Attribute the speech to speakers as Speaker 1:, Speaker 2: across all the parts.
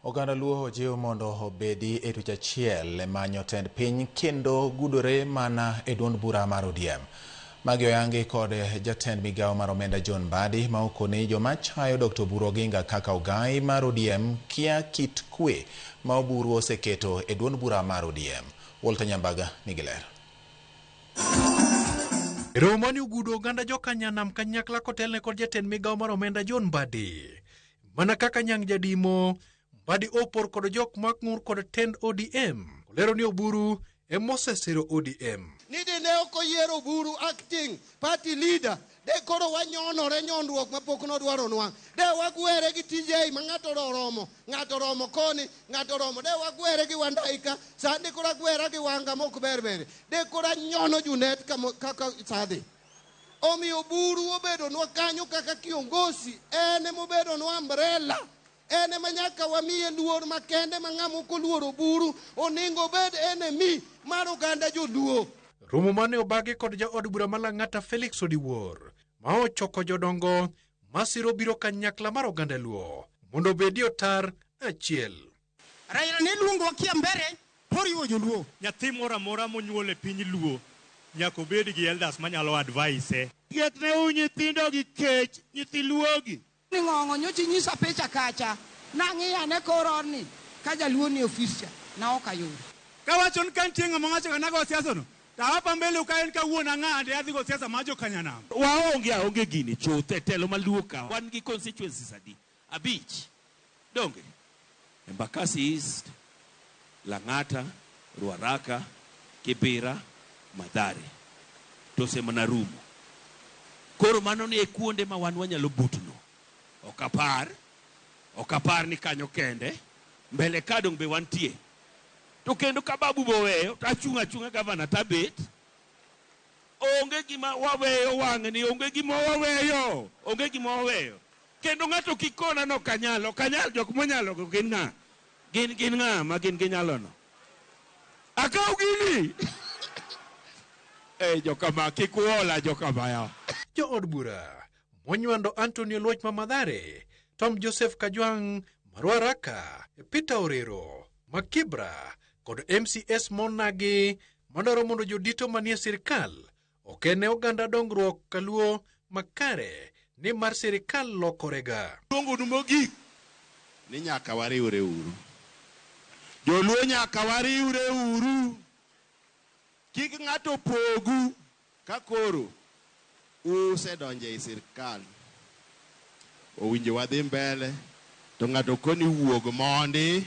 Speaker 1: Oganda Luo ojiw mondo obedi e tich achiel manyo tend piny kendo gudore mana e duond bura mar ODM. Magi oyangi kod jatend migawo mar omenda John Mbadi ma okoni joma chayo Dr. Oburu Oginga kaka ogai mar ODM kia kit kwe ma Oburu oseketo e duond bura mar ODM. Walter Nyambaga nigi ler.
Speaker 2: Romani ugudo oganda jokanyanam kanyakla kotelne kod jatend migawo mar omenda John Mbadi. Mana kaka nyang jadimo Mbadi opor kod jok makngur kod tend ODM. Olero ni Oburu e mosesiro ODM.
Speaker 3: Nidi ne okoyiero Oburu acting party leader. De koro wanyonore nyondruok mapok nodwaro nwa. De wagwere gi TJ ma ng'ato romo koni, ng'ato romo. De wagwere gi Wandaika, sandi kora gwera gi wanga mok berbere. De kora nyono Junet kaka sadi. Omi Oburu obedo nwa kanyo kaka kiongozi, ene mobedo nwa umbrella. Ene manyaka wamiye luor makende mang'amo koluor Oburu, oningo bed enemy mar oganda joluo.
Speaker 2: Romo mane obagi kod jaod bura malang'ata Felix Odiwuor ma ochoko jodongo masiro biro kanyakla mar oganda Luo mondo bedi otar achiel.
Speaker 4: Raila ne luongo kia mbere poriwo joluo.
Speaker 5: Nyathi moro amora monyuol e piny Luo nyaka obed gi elders manyalo advise.
Speaker 6: Getne nyithindo gi kech, nyithi Luogi.
Speaker 4: Ni ng'ong'o nyochi nyisa pecha kacha nang'iya ne koroni ka jaluo ni ofisya na okayudo.
Speaker 6: Kawacho ni kantie ng'ama ng'acho kanago siasa no. Tawapa mbele ukaen ka wuona ng'ade adhi go siasa majo kanyanam. Waonge gini chuthe telo maluo ka.
Speaker 7: Wan gi constituencies adi. Abich. Donge. Embakasi East, Lang'ata, Ruaraka, Kibera, Mathare. Tose mana Rumo. Koro mano ni e kuonde ma wan wanyalo butno. Okapar ni kanyo kende. Mbele kadong be wantie. To kendo kababu boweyo, tachunga gavana tabet. Onge gima waweyo wang'ni, onge gima waweyo. Kendo ng'ato kikona no kanyalo jok monyalo gin ng'a? Gin ng'a ma gin ginyalo no? Akaw gini. Jokama kikuola jokama.
Speaker 2: Jood bura monywando Anthony Oluoch ma Mathare, Tom Joseph Kajwang' Ruaraka, Peter Orero, Makibra kod MCS Monagi madwaro mondo jodito manie sirkal okene oganda dongruok kaluo makare ni mar sirkal lokorega.
Speaker 6: Luongo mogik ni nyaka wariwre uru. Joluo nyaka wariwre uru. Kik ng'ato pogu ka koro usedonje e sirkal. Owinjo wadhi mbele to ng'ato koni wuog mondi.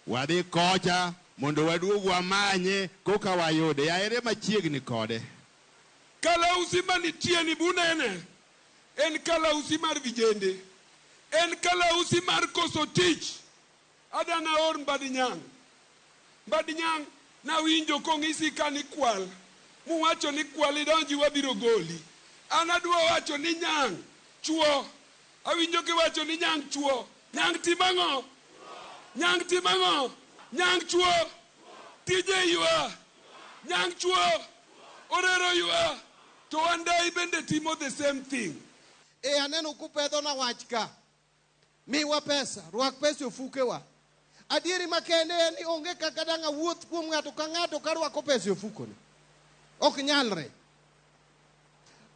Speaker 6: Wadhi kocha mondo waduog wamanye koka wayude yaere machiegni kode.
Speaker 8: Kalausi manitie ni bunene en kalausi mar vijende, en kalausi mar koso tich. Adana or Mbadi Nyang na winjo kong'isi ka ni kwal muwacho ni kwal idonji wabiro goli. Anadwa wacho ni Nyang chuo, awinjo kiwacho ni Nyang chuo. Nyang timang'o? Nyang chuo, TJ yua, Nyang chuo, Orero yua, to one day bende timo the same thing.
Speaker 3: Aneno kupedho na wachka. Miwa pesa, ruak pesa ofukewa. Adieri makende ni onge kaka danga wuoth kuom ng'ato ka ng'ato ka ruako pesa ofukone. Ok nyalre.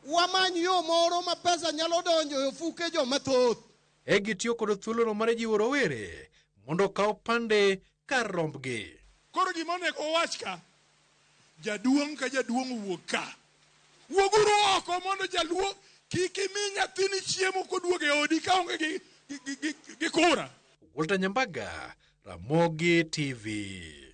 Speaker 3: Wamany yo moro ma pesa nyalo donjo e ofuke jo mathoth.
Speaker 2: Gitiyo kod thuolono mar jiwo rowere mondo kaw pande kar rombgi.
Speaker 6: Koro gimonego wach ka, jaduong' ka jaduong' wuok ka. Wuoguru oko mondo jaluo kik imi nyathini chiemo koduogo e odi ka onge gi kura.
Speaker 2: Walter Nyambaga, Ramogi TV.